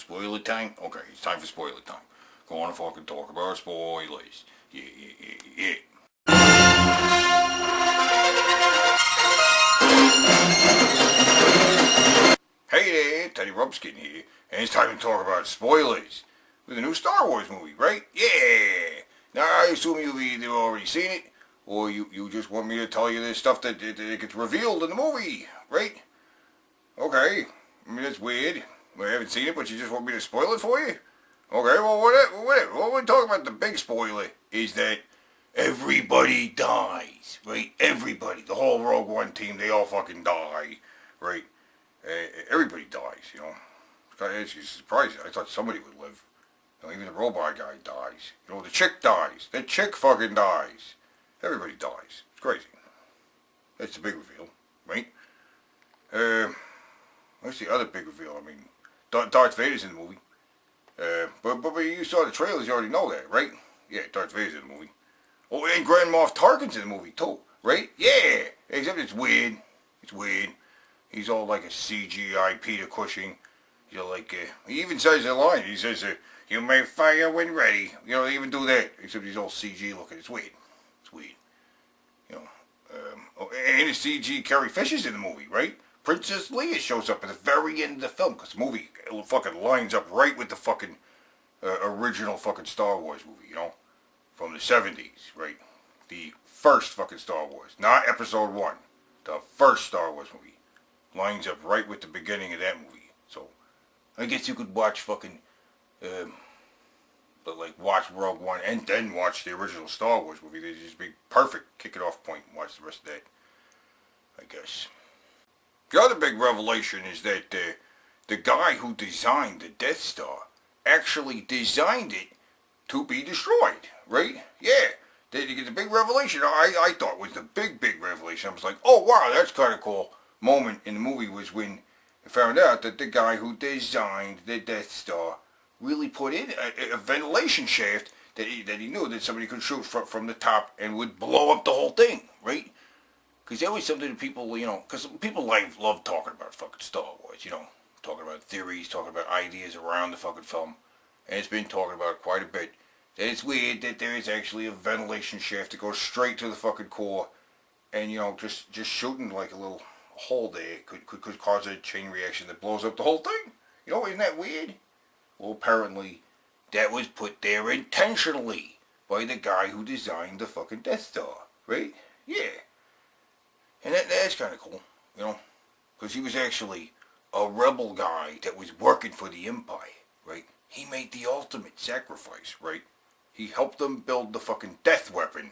Spoiler time? Okay, it's time for spoiler time. Go on and fucking talk about spoilers. Yeah. Hey there, Teddy Rumpskin here, and it's time to talk about spoilers with the new Star Wars movie, right? Yeah! Now, I assume you've either already seen it, or you just want me to tell you this stuff that gets revealed in the movie, right? Okay, I mean, that's weird. I haven't seen it, but you just want me to spoil it for you? Okay, well, whatever. What we're talking about, the big spoiler, is that everybody dies, right? Everybody. The whole Rogue One team, they all fucking die, right? Everybody dies, you know. It's surprising. I thought somebody would live. You know, even the robot guy dies. You know, the chick dies. The chick fucking dies. Everybody dies. It's crazy. That's the big reveal, right? What's the other big reveal? I mean, Darth Vader's in the movie. But you saw the trailers, you already know that, right? Yeah, Darth Vader's in the movie. Oh, and Grand Moff Tarkin's in the movie, too, right? Yeah! Except it's weird. It's weird. He's all like a CGI Peter Cushing. You know, like, he even says a line. He says, you may fire when ready. You know, they even do that. Except he's all CG looking. It's weird. It's weird. You know, and the CG Carrie Fisher's in the movie, right? Princess Leia shows up at the very end of the film, because the movie fucking lines up right with the fucking original fucking Star Wars movie, you know? From the 70s, right? The first fucking Star Wars. Not episode 1. The first Star Wars movie. Lines up right with the beginning of that movie. So, I guess you could watch fucking, watch Rogue One and then watch the original Star Wars movie. They'd just be perfect kick it off point and watch the rest of that, I guess. The other big revelation is that the guy who designed the Death Star actually designed it to be destroyed, right? Yeah. The big revelation I thought was the big revelation. I was like, oh wow, that's kind of cool. Moment in the movie was when I found out that the guy who designed the Death Star really put in a ventilation shaft that he knew that somebody could shoot from the top and would blow up the whole thing, right? Because there was something that people, you know, because people love talking about fucking Star Wars, you know, talking about theories, talking about ideas around the fucking film, and it's been talking about quite a bit. That it's weird that there is actually a ventilation shaft that goes straight to the fucking core, and you know, just shooting like a little hole there could cause a chain reaction that blows up the whole thing. You know, isn't that weird? Well, apparently, that was put there intentionally by the guy who designed the fucking Death Star, right? Yeah. And that's kind of cool, you know, because he was actually a rebel guy that was working for the Empire, right? He made the ultimate sacrifice, right? He helped them build the fucking death weapon,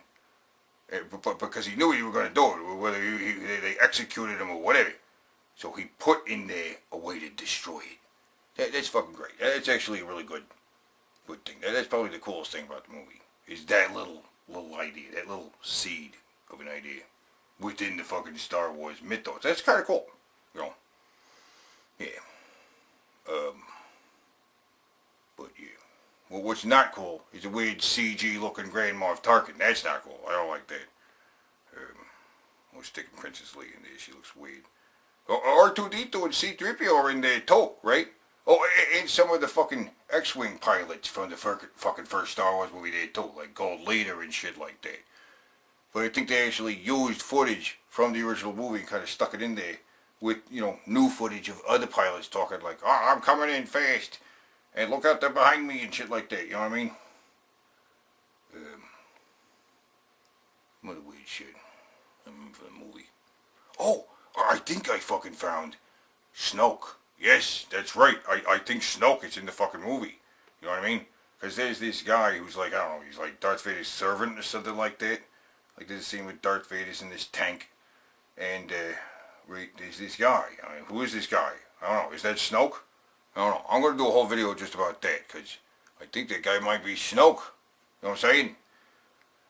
but because he knew you were going to do it, whether they executed him or whatever. So he put in there a way to destroy it. That's fucking great. That's actually a really good thing. That's probably the coolest thing about the movie, is that little idea, that little seed of an idea within the fucking Star Wars mythos. That's kind of cool, you know. Yeah. But yeah. Well, what's not cool is the weird CG looking Grand Moff Tarkin. That's not cool. I don't like that. We're sticking Princess Leia in there. She looks weird. R2-D2 and C-3PO are in there too, right? Oh, and some of the fucking X-Wing pilots from the fucking first Star Wars movie there too, like Gold Leader and shit like that. But I think they actually used footage from the original movie and kind of stuck it in there with, you know, new footage of other pilots talking like, oh, I'm coming in fast, and look out there behind me and shit like that, you know what I mean? What a weird shit. I remember for the movie. Oh, I think I fucking found Snoke. Yes, that's right. I think Snoke is in the fucking movie. You know what I mean? Because there's this guy who's like, I don't know, he's like Darth Vader's servant or something like that. Like there's a scene with Darth Vader's in this tank, and there's this guy. I mean, who is this guy? I don't know. Is that Snoke? I don't know. I'm going to do a whole video just about that, because I think that guy might be Snoke. You know what I'm saying?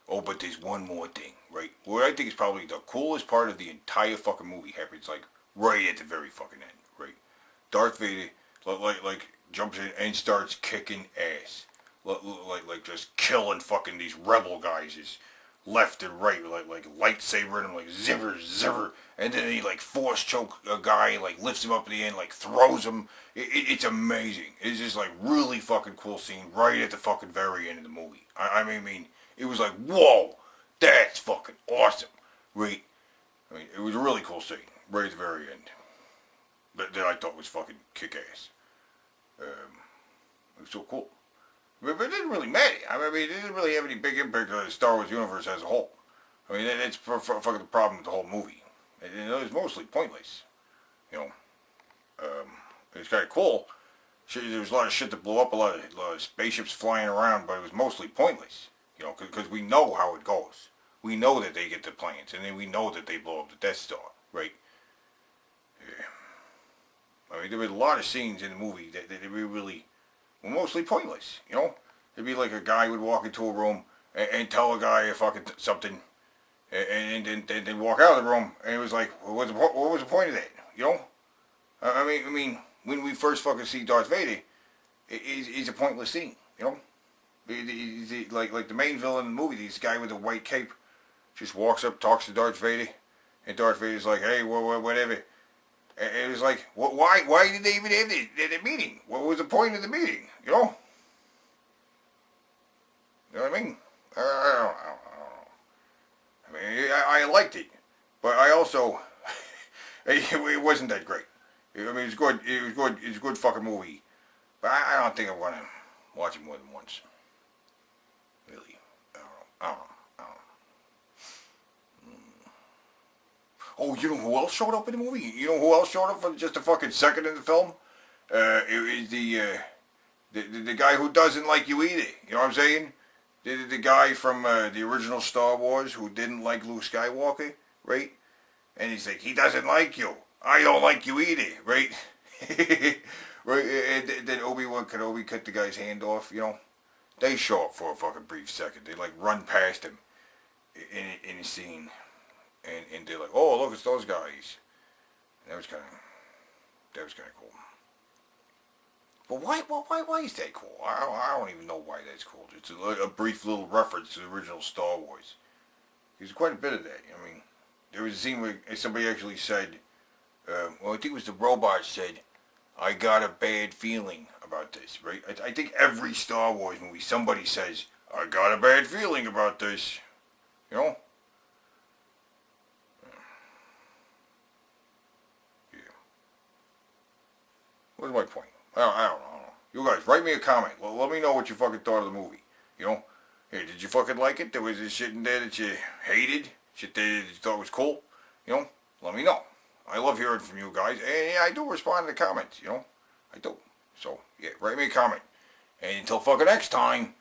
Oh, but there's one more thing, right? What I think is probably the coolest part of the entire fucking movie happens, like, right at the very fucking end, right? Darth Vader, like jumps in and starts kicking ass. Like just killing fucking these rebel guys. left and right, like lightsaber and like zipper, zipper, and then he like force choke a guy, like lifts him up in the end, like throws him. It's amazing. It's just like really fucking cool scene right at the fucking very end of the movie. I mean, it was like, whoa, that's fucking awesome, right? I mean, it was a really cool scene right at the very end that I thought was fucking kick ass. It was so cool. But it didn't really matter. I mean, it didn't really have any big impact on the Star Wars universe as a whole. I mean, that's fucking the problem with the whole movie. It was mostly pointless. You know, it was kind of cool. There was a lot of shit that blew up, a lot of spaceships flying around, but it was mostly pointless. You know, because we know how it goes. We know that they get the planes, and then we know that they blow up the Death Star, right? Yeah. I mean, there were a lot of scenes in the movie that were really were mostly pointless. You know, it'd be like a guy would walk into a room and tell a guy fucking something, and then walk out of the room, and it was like, what was the point of that? You know, I mean, when we first fucking see Darth Vader, it's a pointless scene. You know, like the main villain in the movie, this guy with a white cape, just walks up, talks to Darth Vader, and Darth Vader's like, hey, whatever. And it was like, why did they even have the meeting? What was the point of the meeting? You know? You know what I mean? I don't know. I mean, I liked it, but I also, it wasn't that great. I mean, it's good. It was good. It's a good fucking movie, but I don't think I want to watch it more than once. Really, I don't know. Oh, you know who else showed up in the movie? You know who else showed up for just a fucking second in the film? It was the guy who doesn't like you either. You know what I'm saying? The guy from the original Star Wars who didn't like Luke Skywalker, right? And he's like, he doesn't like you. I don't like you either, right? Right? And then Obi-Wan Kenobi cut the guy's hand off, you know? They show up for a fucking brief second. They like run past him in a scene. And they're like, oh, look, it's those guys. And that was kind of cool. But why is that cool? I don't even know why that's cool. It's a brief little reference to the original Star Wars. There's quite a bit of that. I mean, there was a scene where somebody actually said, well, I think it was the robot said, I got a bad feeling about this, right? I think every Star Wars movie, somebody says, I got a bad feeling about this. You know? Yeah. What's my point? I don't know. You guys, write me a comment. Well, let me know what you fucking thought of the movie. You know? Hey, did you fucking like it? There was this shit in there that you hated? Shit that you thought was cool? You know? Let me know. I love hearing from you guys. And yeah, I do respond to the comments, you know? I do. So, yeah, write me a comment. And until fucking next time,